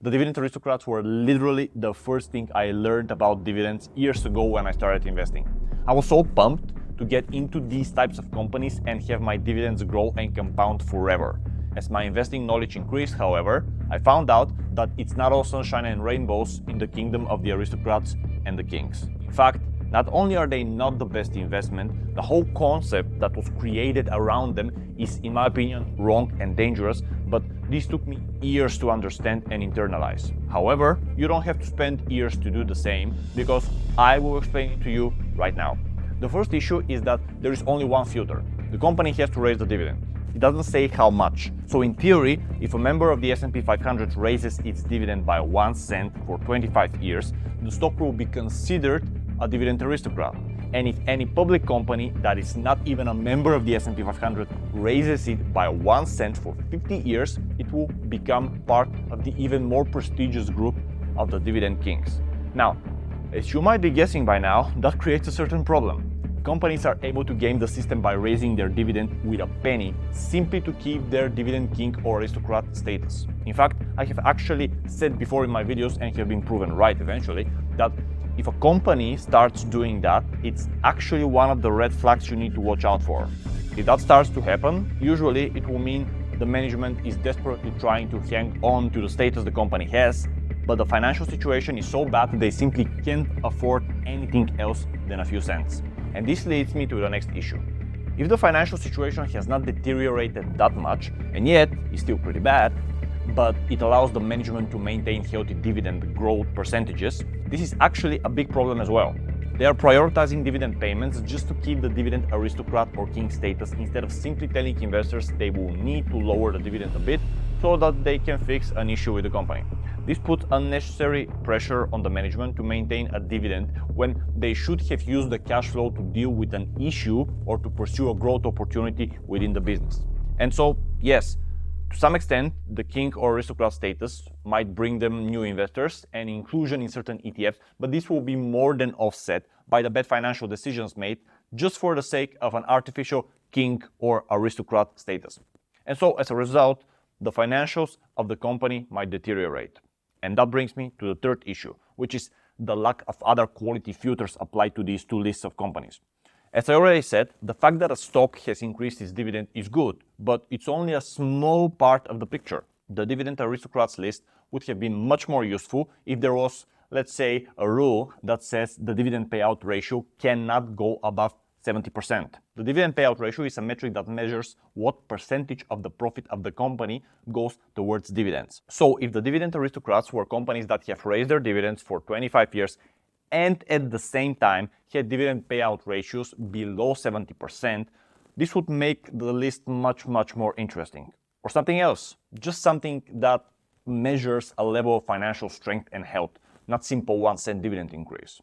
The Dividend Aristocrats were literally the first thing I learned about dividends years ago when I started investing. I was so pumped to get into these types of companies and have my dividends grow and compound forever. As my investing knowledge increased, however, I found out that it's not all sunshine and rainbows in the kingdom of the aristocrats and the kings. In fact, not only are they not the best investment, the whole concept that was created around them is, in my opinion, wrong and dangerous, but this took me years to understand and internalize. However, you don't have to spend years to do the same, because I will explain it to you right now. The first issue is that there is only one filter. The company has to raise the dividend. It doesn't say how much. So in theory, if a member of the S&P 500 raises its dividend by 1 cent for 25 years, the stock will be considered a dividend aristocrat. And if any public company that is not even a member of the S&P 500 raises it by 1 cent for 50 years, it will become part of the even more prestigious group of the Dividend Kings. Now, as you might be guessing by now, that creates a certain problem. Companies are able to game the system by raising their dividend with a penny simply to keep their dividend king or aristocrat status. In fact, I have actually said before in my videos, and have been proven right eventually, that if a company starts doing that, it's actually one of the red flags you need to watch out for. If that starts to happen, usually it will mean the management is desperately trying to hang on to the status the company has, but the financial situation is so bad that they simply can't afford anything else than a few cents. And this leads me to the next issue. If the financial situation has not deteriorated that much, and yet is still pretty bad, but it allows the management to maintain healthy dividend growth percentages, this is actually a big problem as well. They are prioritizing dividend payments just to keep the dividend aristocrat or king status, instead of simply telling investors they will need to lower the dividend a bit so that they can fix an issue with the company. This puts unnecessary pressure on the management to maintain a dividend when they should have used the cash flow to deal with an issue or to pursue a growth opportunity within the business. And so, yes, to some extent, the king or aristocrat status might bring them new investors and inclusion in certain ETFs, but this will be more than offset by the bad financial decisions made just for the sake of an artificial king or aristocrat status. And so, as a result, the financials of the company might deteriorate. And that brings me to the third issue, which is the lack of other quality filters applied to these two lists of companies. As I already said, the fact that a stock has increased its dividend is good, but it's only a small part of the picture. The Dividend Aristocrats list would have been much more useful if there was, let's say, a rule that says the dividend payout ratio cannot go above 70%. The dividend payout ratio is a metric that measures what percentage of the profit of the company goes towards dividends. So if the Dividend Aristocrats were companies that have raised their dividends for 25 years and at the same time had dividend payout ratios below 70%, this would make the list much more interesting. Or something else, just something that measures a level of financial strength and health, not simple 1 cent dividend increase.